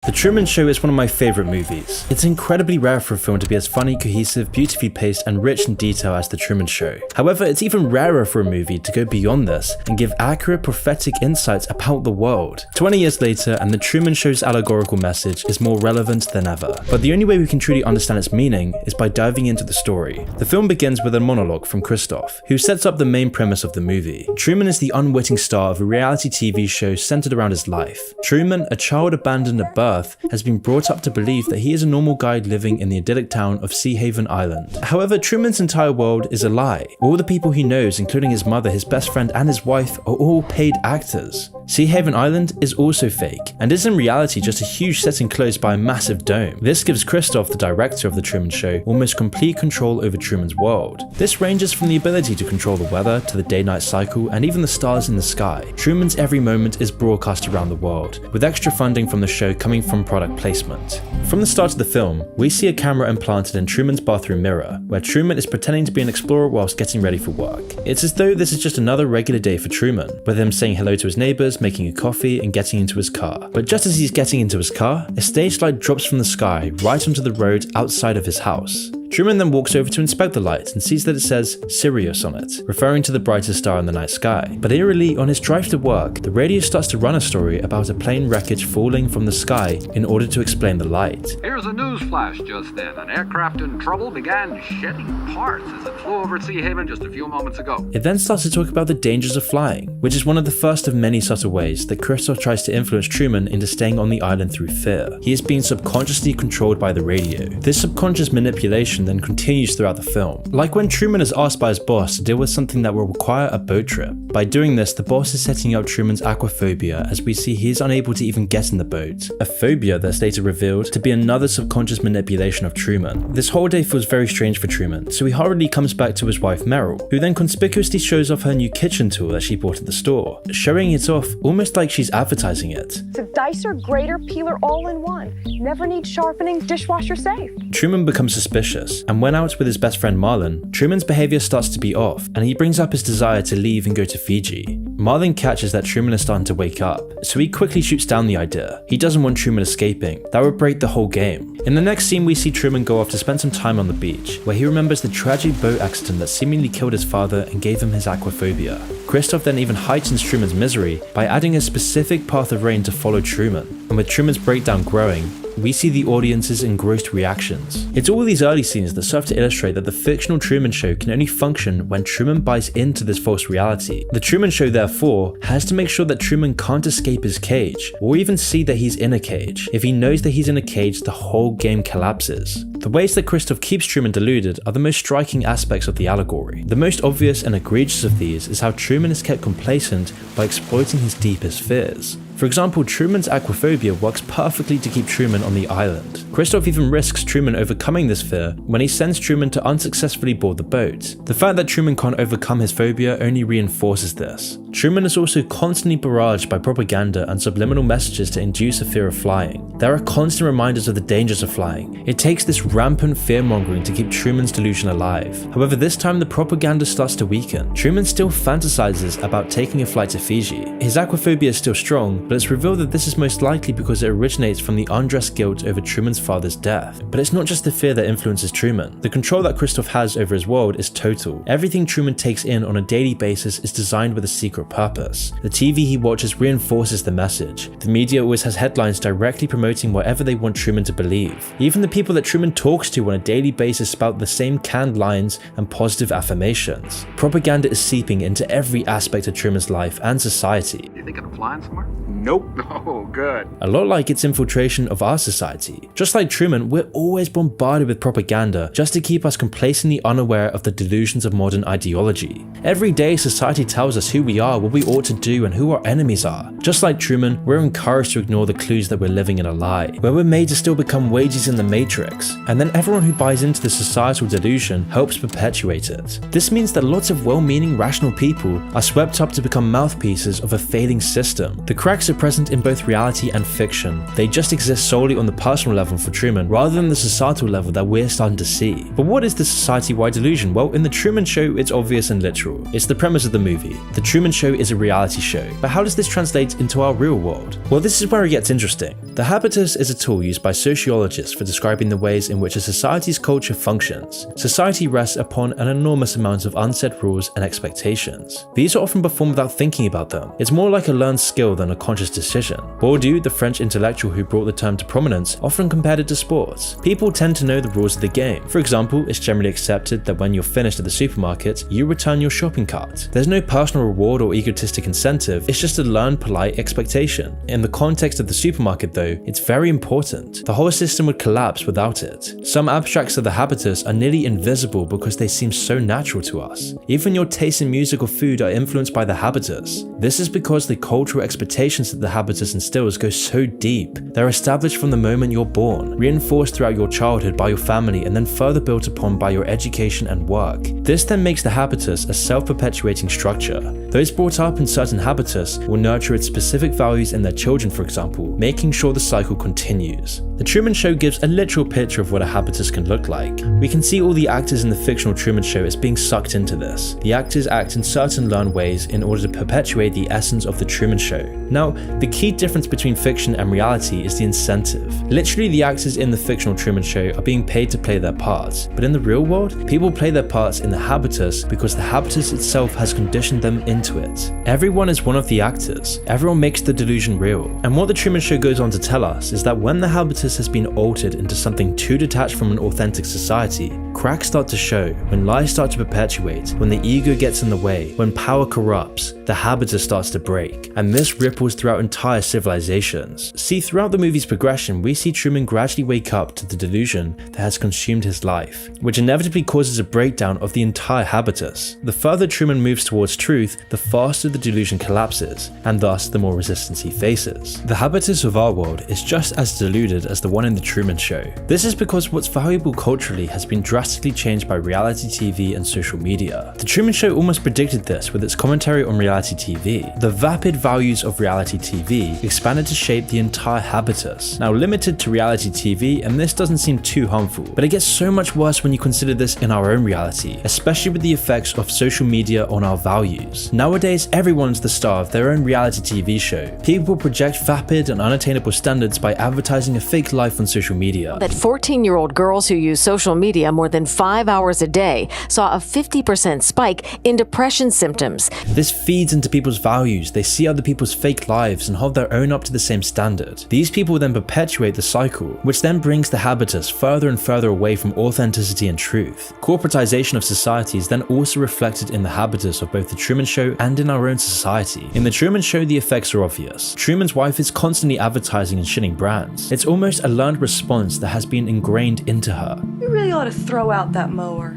The Truman Show is one of my favourite movies. It's incredibly rare for a film to be as funny, cohesive, beautifully paced and rich in detail as The Truman Show. However, it's even rarer for a movie to go beyond this and give accurate prophetic insights about the world. 20 years later, and The Truman Show's allegorical message is more relevant than ever. But the only way we can truly understand its meaning is by diving into the story. The film begins with a monologue from Christoph, who sets up the main premise of the movie. Truman is the unwitting star of a reality TV show centered around his life. Truman, a child abandoned at birth, has been brought up to believe that he is a normal guy living in the idyllic town of Sea Haven Island. However, Truman's entire world is a lie. All the people he knows, including his mother, his best friend, and his wife, are all paid actors. Sea Haven Island is also fake, and is in reality just a huge set enclosed by a massive dome. This gives Christoph, the director of The Truman Show, almost complete control over Truman's world. This ranges from the ability to control the weather, to the day-night cycle, and even the stars in the sky. Truman's every moment is broadcast around the world, with extra funding from the show coming from product placement. From the start of the film, we see a camera implanted in Truman's bathroom mirror, where Truman is pretending to be an explorer whilst getting ready for work. It's as though this is just another regular day for Truman, with him saying hello to his neighbours, making a coffee, and getting into his car. But just as he's getting into his car, a stage light drops from the sky right onto the road outside of his house. Truman then walks over to inspect the light and sees that it says Sirius on it, referring to the brightest star in the night sky. But eerily, on his drive to work, the radio starts to run a story about a plane wreckage falling from the sky in order to explain the light. Here's a news flash just then. An aircraft in trouble began shedding parts as it flew over Sea Haven just a few moments ago. It then starts to talk about the dangers of flying, which is one of the first of many subtle ways that Christoph tries to influence Truman into staying on the island through fear. He is being subconsciously controlled by the radio. This subconscious manipulation then continues throughout the film. Like when Truman is asked by his boss to deal with something that will require a boat trip. By doing this, the boss is setting up Truman's aquaphobia, as we see he is unable to even get in the boat. A phobia that's later revealed to be another subconscious manipulation of Truman. This whole day feels very strange for Truman, so he hurriedly comes back to his wife Meryl, who then conspicuously shows off her new kitchen tool that she bought at the store, showing it off almost like she's advertising it. It's a dicer, grater, peeler all in one. Never need sharpening, dishwasher safe. Truman becomes suspicious, and when out with his best friend Marlon, Truman's behavior starts to be off, and he brings up his desire to leave and go to Fiji. Marlon catches that Truman is starting to wake up, so he quickly shoots down the idea. He doesn't want Truman escaping. That would break the whole game. In the next scene, we see Truman go off to spend some time on the beach, where he remembers the tragic boat accident that seemingly killed his father and gave him his aquaphobia. Christoph then even heightens Truman's misery by adding a specific path of rain to follow Truman, and with Truman's breakdown growing, we see the audience's engrossed reactions. It's all these early scenes that serve to illustrate that the fictional Truman Show can only function when Truman buys into this false reality. The Truman Show, therefore, has to make sure that Truman can't escape his cage, or even see that he's in a cage. If he knows that he's in a cage, the whole game collapses. The ways that Christoph keeps Truman deluded are the most striking aspects of the allegory. The most obvious and egregious of these is how Truman is kept complacent by exploiting his deepest fears. For example, Truman's aquaphobia works perfectly to keep Truman on the island. Christoph even risks Truman overcoming this fear when he sends Truman to unsuccessfully board the boat. The fact that Truman can't overcome his phobia only reinforces this. Truman is also constantly barraged by propaganda and subliminal messages to induce a fear of flying. There are constant reminders of the dangers of flying. It takes this rampant fear-mongering to keep Truman's delusion alive. However, this time the propaganda starts to weaken. Truman still fantasizes about taking a flight to Fiji. His aquaphobia is still strong, but it's revealed that this is most likely because it originates from the undressed guilt over Truman's father's death. But it's not just the fear that influences Truman. The control that Christoph has over his world is total. Everything Truman takes in on a daily basis is designed with a secret purpose. The TV he watches reinforces the message. The media always has headlines directly promoting whatever they want Truman to believe. Even the people that Truman talks to on a daily basis spout the same canned lines and positive affirmations. Propaganda is seeping into every aspect of Truman's life and society. You thinking of flying somewhere? Nope. Oh, good. A lot like its infiltration of our society. Just like Truman, we're always bombarded with propaganda just to keep us complacently unaware of the delusions of modern ideology. Every day, society tells us who we are, what we ought to do, and who our enemies are. Just like Truman, we're encouraged to ignore the clues that we're living in a lie, where we're made to still become wages in the matrix, and then everyone who buys into the societal delusion helps perpetuate it. This means that lots of well-meaning, rational people are swept up to become mouthpieces of a failing system. The cracks are present in both reality and fiction. They just exist solely on the personal level for Truman, rather than the societal level that we're starting to see. But what is the society-wide delusion? Well, in The Truman Show, it's obvious and literal. It's the premise of the movie. The Truman Show Show is a reality show, but how does this translate into our real world? Well, this is where it gets interesting. The habitus is a tool used by sociologists for describing the ways in which a society's culture functions. Society rests upon an enormous amount of unsaid rules and expectations. These are often performed without thinking about them. It's more like a learned skill than a conscious decision. Bourdieu, the French intellectual who brought the term to prominence, often compared it to sports. People tend to know the rules of the game. For example, it's generally accepted that when you're finished at the supermarket, you return your shopping cart. There's no personal reward or egotistic incentive, it's just a learned polite expectation. In the context of the supermarket though, it's very important. The whole system would collapse without it. Some abstracts of the habitus are nearly invisible because they seem so natural to us. Even your taste in music or food are influenced by the habitus. This is because the cultural expectations that the habitus instills go so deep. They're established from the moment you're born, reinforced throughout your childhood by your family, and then further built upon by your education and work. This then makes the habitus a self-perpetuating structure. Those brought up in certain habitus will nurture its specific values in their children, for example, making sure the cycle continues. The Truman Show gives a literal picture of what a habitus can look like. We can see all the actors in the fictional Truman Show as being sucked into this. The actors act in certain learned ways in order to perpetuate the essence of the Truman Show. Now, the key difference between fiction and reality is the incentive. Literally, the actors in the fictional Truman Show are being paid to play their parts, but in the real world, people play their parts in the habitus because the habitus itself has conditioned them into it. Everyone is one of the actors. Everyone makes the delusion real. And what the Truman Show goes on to tell us is that when the habitus has been altered into something too detached from an authentic society, cracks start to show, when lies start to perpetuate, when the ego gets in the way, when power corrupts, the habitus starts to break, and this ripples throughout entire civilizations. See, throughout the movie's progression, we see Truman gradually wake up to the delusion that has consumed his life, which inevitably causes a breakdown of the entire habitus. The further Truman moves towards truth, the faster the delusion collapses, and thus the more resistance he faces. The habitus of our world is just as deluded as the one in the Truman Show. This is because what's valuable culturally has been drastically changed by reality TV and social media. The Truman Show almost predicted this with its commentary on reality TV. The vapid values of reality TV expanded to shape the entire habitus. Now limited to reality TV, and this doesn't seem too harmful, but it gets so much worse when you consider this in our own reality, especially with the effects of social media on our values. Nowadays, everyone's the star of their own reality TV show. People project vapid and unattainable standards by advertising a fake life on social media. That 14-year-old girls who use social media more than 5 hours a day saw a 50% spike in depression symptoms. This feeds into people's values. They see other people's fake lives and hold their own up to the same standard. These people then perpetuate the cycle, which then brings the habitus further and further away from authenticity and truth. Corporatization of society is then also reflected in the habitus of both the Truman Show and in our own society. In the Truman Show, the effects are obvious. Truman's wife is constantly advertising and shitting brands. It's almost a learned response that has been ingrained into her. You really ought to throw out that mower.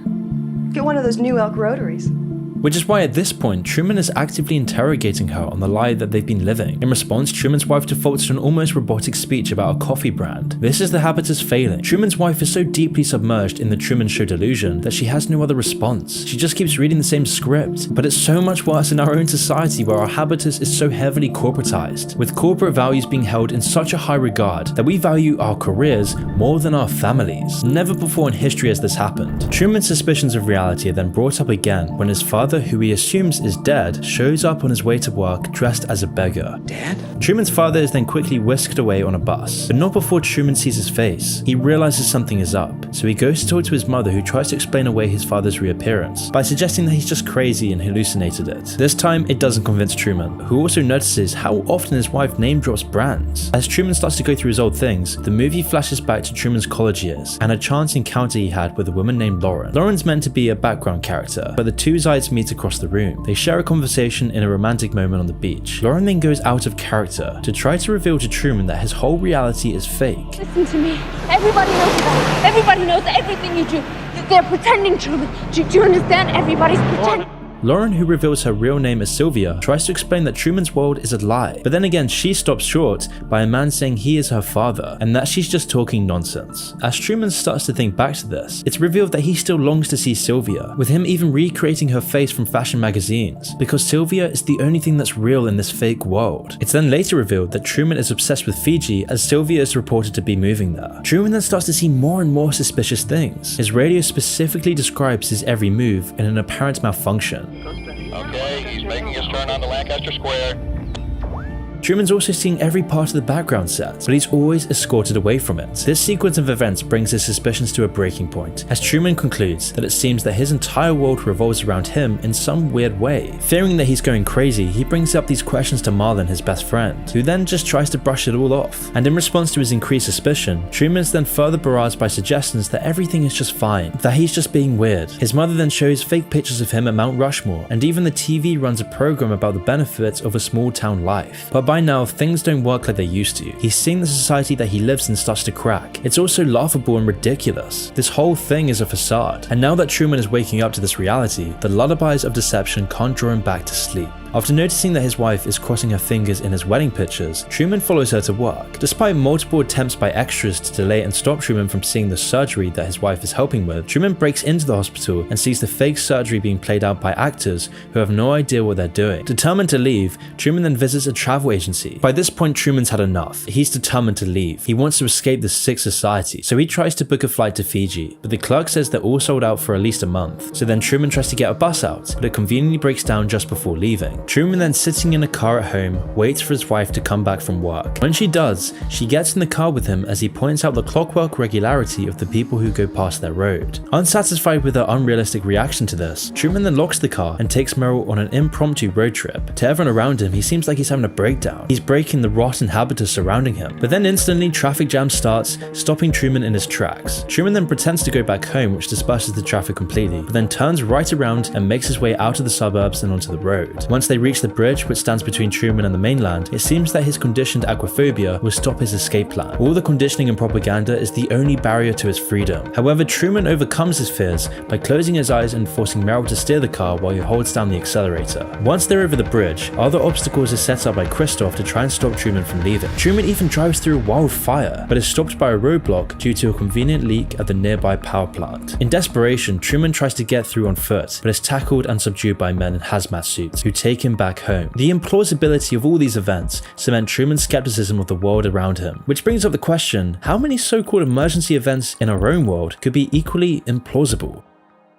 Get one of those new elk rotaries. Which is why at this point, Truman is actively interrogating her on the lie that they've been living. In response, Truman's wife defaults to an almost robotic speech about a coffee brand. This is the habitus failing. Truman's wife is so deeply submerged in the Truman Show delusion that she has no other response. She just keeps reading the same script. But it's so much worse in our own society where our habitus is so heavily corporatized, with corporate values being held in such a high regard that we value our careers more than our families. Never before in history has this happened. Truman's suspicions of reality are then brought up again when his father, who he assumes is dead, shows up on his way to work dressed as a beggar. Dad? Truman's father is then quickly whisked away on a bus, but not before Truman sees his face. He realizes something is up, so he goes to talk to his mother, who tries to explain away his father's reappearance by suggesting that he's just crazy and hallucinated it. This time, it doesn't convince Truman, who also notices how often his wife name drops brands. As Truman starts to go through his old things, the movie flashes back to Truman's college years and a chance encounter he had with a woman named Lauren. Lauren's meant to be a background character, but the two sides meet across the room. They share a conversation in a romantic moment on the beach. Lauren then goes out of character to try to reveal to Truman that his whole reality is fake. Listen to me. Everybody knows about it. Everybody knows everything you do. They're pretending, Truman. Do you understand? Everybody's pretending. Lauren, who reveals her real name as Sylvia, tries to explain that Truman's world is a lie, but then again she stops short by a man saying he is her father and that she's just talking nonsense. As Truman starts to think back to this, it's revealed that he still longs to see Sylvia, with him even recreating her face from fashion magazines, because Sylvia is the only thing that's real in this fake world. It's then later revealed that Truman is obsessed with Fiji, as Sylvia is reported to be moving there. Truman then starts to see more and more suspicious things. His radio specifically describes his every move in an apparent malfunction. Okay, he's making his turn on the land. Sector square. Truman's also seeing every part of the background set, but he's always escorted away from it. This sequence of events brings his suspicions to a breaking point, as Truman concludes that it seems that his entire world revolves around him in some weird way. Fearing that he's going crazy, he brings up these questions to Marlon, his best friend, who then just tries to brush it all off. And in response to his increased suspicion, Truman's then further barraged by suggestions that everything is just fine, that he's just being weird. His mother then shows fake pictures of him at Mount Rushmore, and even the TV runs a program about the benefits of a small town life. But by now, things don't work like they used to. He's seeing the society that he lives in starts to crack. It's also laughable and ridiculous. This whole thing is a facade. And now that Truman is waking up to this reality, the lullabies of deception can't draw him back to sleep. After noticing that his wife is crossing her fingers in his wedding pictures, Truman follows her to work. Despite multiple attempts by extras to delay and stop Truman from seeing the surgery that his wife is helping with, Truman breaks into the hospital and sees the fake surgery being played out by actors who have no idea what they're doing. Determined to leave, Truman then visits a travel agency. By this point, Truman's had enough. He's determined to leave. He wants to escape this sick society, so he tries to book a flight to Fiji, but the clerk says they're all sold out for at least a month. So then Truman tries to get a bus out, but it conveniently breaks down just before leaving. Truman then, sitting in a car at home, waits for his wife to come back from work. When she does, she gets in the car with him as he points out the clockwork regularity of the people who go past their road. Unsatisfied with her unrealistic reaction to this, Truman then locks the car and takes Meryl on an impromptu road trip. To everyone around him, he seems like he's having a breakdown. He's breaking the rotten habitus surrounding him. But then instantly, traffic jam starts, stopping Truman in his tracks. Truman then pretends to go back home, which disperses the traffic completely, but then turns right around and makes his way out of the suburbs and onto the road. Once they reach the bridge which stands between Truman and the mainland, it seems that his conditioned aquaphobia will stop his escape plan. All the conditioning and propaganda is the only barrier to his freedom. However, Truman overcomes his fears by closing his eyes and forcing Meryl to steer the car while he holds down the accelerator. Once they're over the bridge, other obstacles are set up by Christoph to try and stop Truman from leaving. Truman even drives through a wildfire, but is stopped by a roadblock due to a convenient leak at the nearby power plant. In desperation, Truman tries to get through on foot, but is tackled and subdued by men in hazmat suits, who take him back home. The implausibility of all these events cement Truman's skepticism of the world around him, which brings up the question, how many so-called emergency events in our own world could be equally implausible?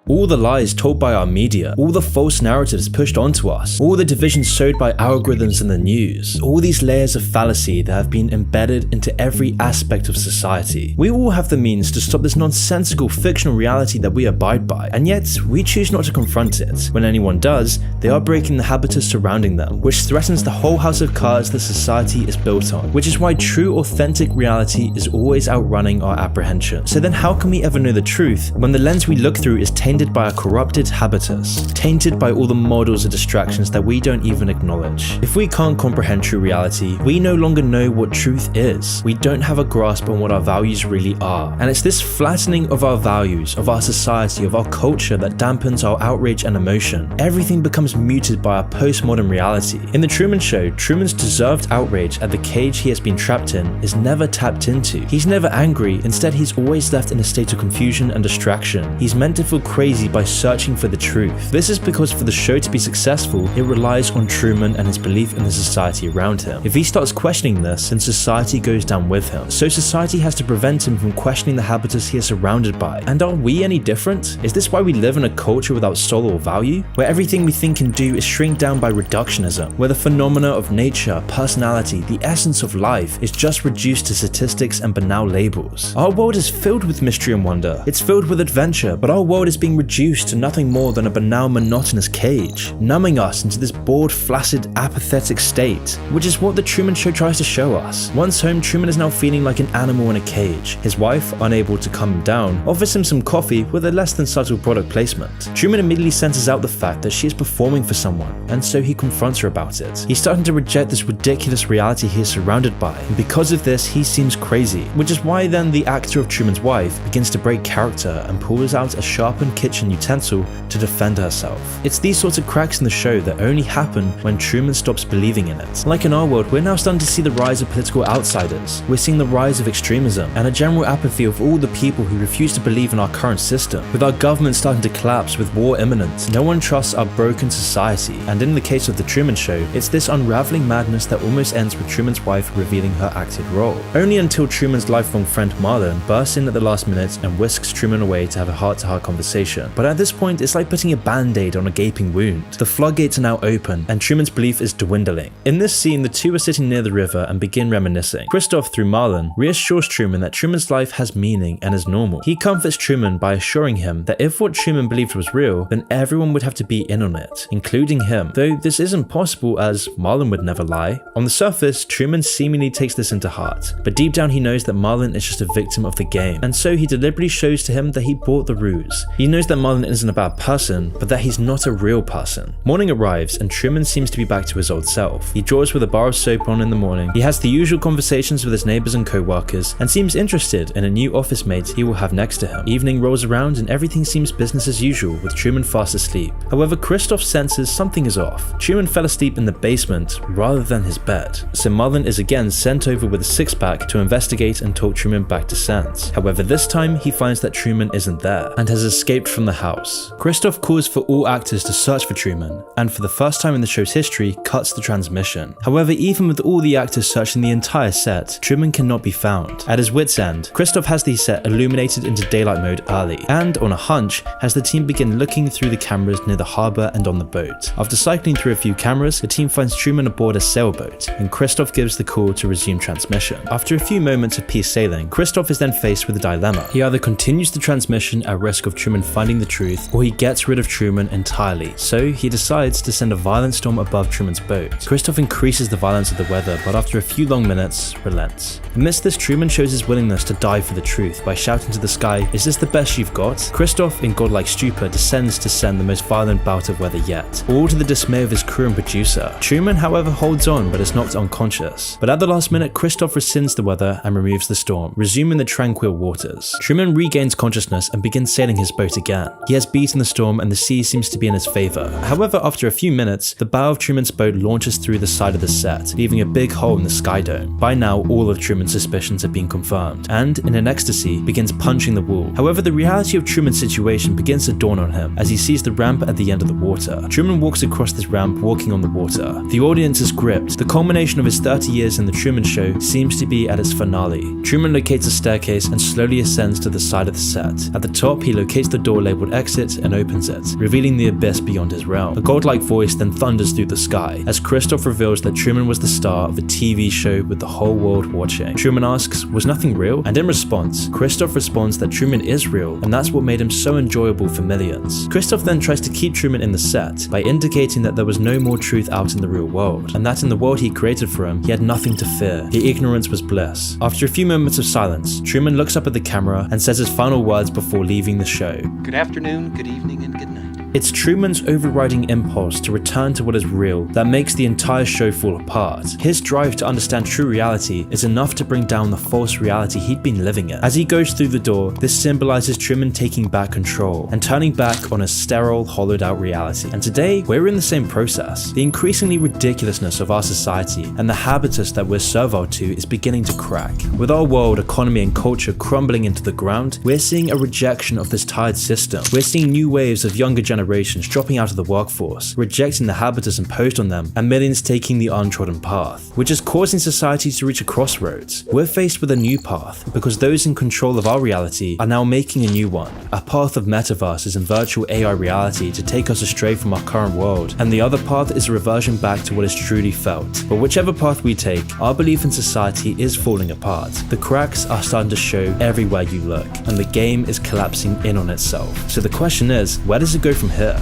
All the lies told by our media, all the false narratives pushed onto us, all the divisions sowed by algorithms in the news, all these layers of fallacy that have been embedded into every aspect of society. We all have the means to stop this nonsensical fictional reality that we abide by, and yet we choose not to confront it. When anyone does, they are breaking the habitus surrounding them, which threatens the whole house of cards that society is built on, which is why true authentic reality is always outrunning our apprehension. So then how can we ever know the truth when the lens we look through is tainted by a corrupted habitus, tainted by all the models and distractions that we don't even acknowledge? If we can't comprehend true reality, we no longer know what truth is. We don't have a grasp on what our values really are. And it's this flattening of our values, of our society, of our culture that dampens our outrage and emotion. Everything becomes muted by our postmodern reality. In The Truman Show, Truman's deserved outrage at the cage he has been trapped in is never tapped into. He's never angry, instead he's always left in a state of confusion and distraction. He's meant to feel crazy by searching for the truth. This is because for the show to be successful, it relies on Truman and his belief in the society around him. If he starts questioning this, then society goes down with him. So society has to prevent him from questioning the habitus he is surrounded by. And are we any different? Is this why we live in a culture without soul or value? Where everything we think and do is shrink down by reductionism, where the phenomena of nature, personality, the essence of life is just reduced to statistics and banal labels. Our world is filled with mystery and wonder. It's filled with adventure, but our world is being reduced to nothing more than a banal, monotonous cage, numbing us into this bored, flaccid, apathetic state, which is what The Truman Show tries to show us. Once home, Truman is now feeling like an animal in a cage. His wife, unable to calm him down, offers him some coffee with a less than subtle product placement. Truman immediately senses out the fact that she is performing for someone, and so he confronts her about it. He's starting to reject this ridiculous reality he is surrounded by, and because of this, he seems crazy, which is why then the actor of Truman's wife begins to break character and pulls out a sharpened kitchen utensil to defend herself. It's these sorts of cracks in the show that only happen when Truman stops believing in it. Like in our world, we're now starting to see the rise of political outsiders. We're seeing the rise of extremism and a general apathy of all the people who refuse to believe in our current system. With our government starting to collapse with war imminent, no one trusts our broken society. And in the case of The Truman Show, it's this unraveling madness that almost ends with Truman's wife revealing her acted role. Only until Truman's lifelong friend Marlon bursts in at the last minute and whisks Truman away to have a heart-to-heart conversation situation. But at this point, it's like putting a band-aid on a gaping wound. The floodgates are now open, and Truman's belief is dwindling. In this scene, the two are sitting near the river and begin reminiscing. Christoph, through Marlon, reassures Truman that Truman's life has meaning and is normal. He comforts Truman by assuring him that if what Truman believed was real, then everyone would have to be in on it, including him. Though this isn't possible, as Marlon would never lie. On the surface, Truman seemingly takes this into heart, but deep down he knows that Marlon is just a victim of the game, and so he deliberately shows to him that he bought the ruse. He knows that Marlon isn't a bad person, but that he's not a real person. Morning arrives, and Truman seems to be back to his old self. He draws with a bar of soap on in the morning. He has the usual conversations with his neighbors and co-workers, and seems interested in a new office mate he will have next to him. Evening rolls around, and everything seems business as usual, with Truman fast asleep. However, Christoph senses something is off. Truman fell asleep in the basement rather than his bed, so Marlon is again sent over with a six-pack to investigate and talk Truman back to sense. However, this time he finds that Truman isn't there and has escaped from the house. Christoph calls for all actors to search for Truman, and for the first time in the show's history, cuts the transmission. However, even with all the actors searching the entire set, Truman cannot be found. At his wit's end, Christoph has the set illuminated into daylight mode early, and on a hunch, has the team begin looking through the cameras near the harbour and on the boat. After cycling through a few cameras, the team finds Truman aboard a sailboat, and Christoph gives the call to resume transmission. After a few moments of peace sailing, Christoph is then faced with a dilemma. He either continues the transmission at risk of Truman finding the truth, or he gets rid of Truman entirely, so he decides to send a violent storm above Truman's boat. Christoph increases the violence of the weather, but after a few long minutes, relents. Amidst this, Truman shows his willingness to die for the truth by shouting to the sky, "Is this the best you've got?" Christoph, in godlike stupor, descends to send the most violent bout of weather yet, all to the dismay of his crew and producer. Truman, however, holds on but is knocked unconscious. But at the last minute, Christoph rescinds the weather and removes the storm, resuming the tranquil waters. Truman regains consciousness and begins sailing his boat again. He has beaten the storm and the sea seems to be in his favour. However, after a few minutes, the bow of Truman's boat launches through the side of the set, leaving a big hole in the sky dome. By now, all of Truman's suspicions have been confirmed, and in an ecstasy, begins punching the wall. However, the reality of Truman's situation begins to dawn on him as he sees the ramp at the end of the water. Truman walks across this ramp, walking on the water. The audience is gripped. The culmination of his 30 years in the Truman Show seems to be at its finale. Truman locates a staircase and slowly ascends to the side of the set. At the top, he locates the door labeled exit and opens it, revealing the abyss beyond his realm. A godlike voice then thunders through the sky as Christoph reveals that Truman was the star of a TV show with the whole world watching. Truman asks, "Was nothing real?" And in response, Christoph responds that Truman is real, and that's what made him so enjoyable for millions. Christoph then tries to keep Truman in the set by indicating that there was no more truth out in the real world, and that in the world he created for him, he had nothing to fear. The ignorance was bliss. After a few moments of silence, Truman looks up at the camera and says his final words before leaving the show. Good afternoon, good evening, and good night. It's Truman's overriding impulse to return to what is real that makes the entire show fall apart. His drive to understand true reality is enough to bring down the false reality he'd been living in. As he goes through the door, this symbolizes Truman taking back control and turning back on a sterile, hollowed out reality. And today, we're in the same process. The increasingly ridiculousness of our society and the habitus that we're servile to is beginning to crack. With our world, economy, and culture crumbling into the ground, we're seeing a rejection of this tired system. We're seeing new waves of younger generations dropping out of the workforce, rejecting the habitus imposed on them, and millions taking the untrodden path, which is causing society to reach a crossroads. We're faced with a new path because those in control of our reality are now making a new one, a path of metaverses and virtual AI reality to take us astray from our current world, and the other path is a reversion back to what is truly felt. But whichever path we take, our belief in society is falling apart. The cracks are starting to show everywhere you look, and the game is collapsing in on itself. So the question is, where does it go from here?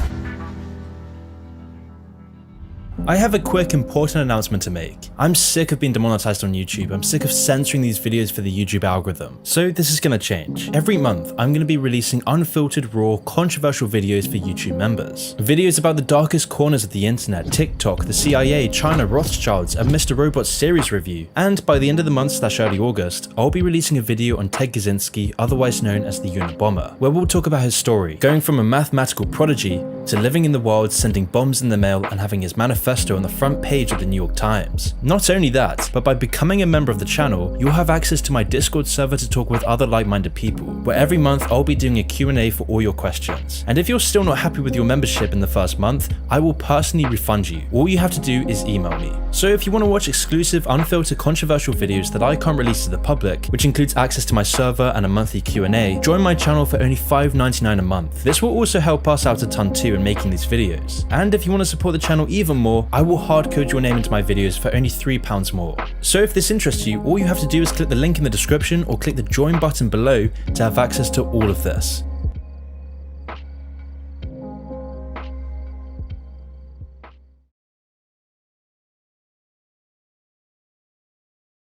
I have a quick important announcement to make. I'm sick of being demonetized on YouTube. I'm sick of censoring these videos for the YouTube algorithm. So this is going to change. Every month, I'm going to be releasing unfiltered, raw, controversial videos for YouTube members. Videos about the darkest corners of the internet, TikTok, the CIA, China, Rothschilds, and Mr. Robot's series review. And by the end of the month / early August, I'll be releasing a video on Ted Kaczynski, otherwise known as the Unabomber, where we'll talk about his story, going from a mathematical prodigy to living in the wild, sending bombs in the mail, and having his manifesto manifesto on the front page of the New York Times. Not only that, but by becoming a member of the channel, you'll have access to my Discord server to talk with other like-minded people, where every month I'll be doing a Q&A for all your questions. And if you're still not happy with your membership in the first month, I will personally refund you. All you have to do is email me. So if you want to watch exclusive, unfiltered, controversial videos that I can't release to the public, which includes access to my server and a monthly Q&A, join my channel for only $5.99 a month. This will also help us out a ton too in making these videos. And if you want to support the channel even more, I will hard code your name into my videos for only £3 more. So if this interests you, all you have to do is click the link in the description or click the join button below to have access to all of this.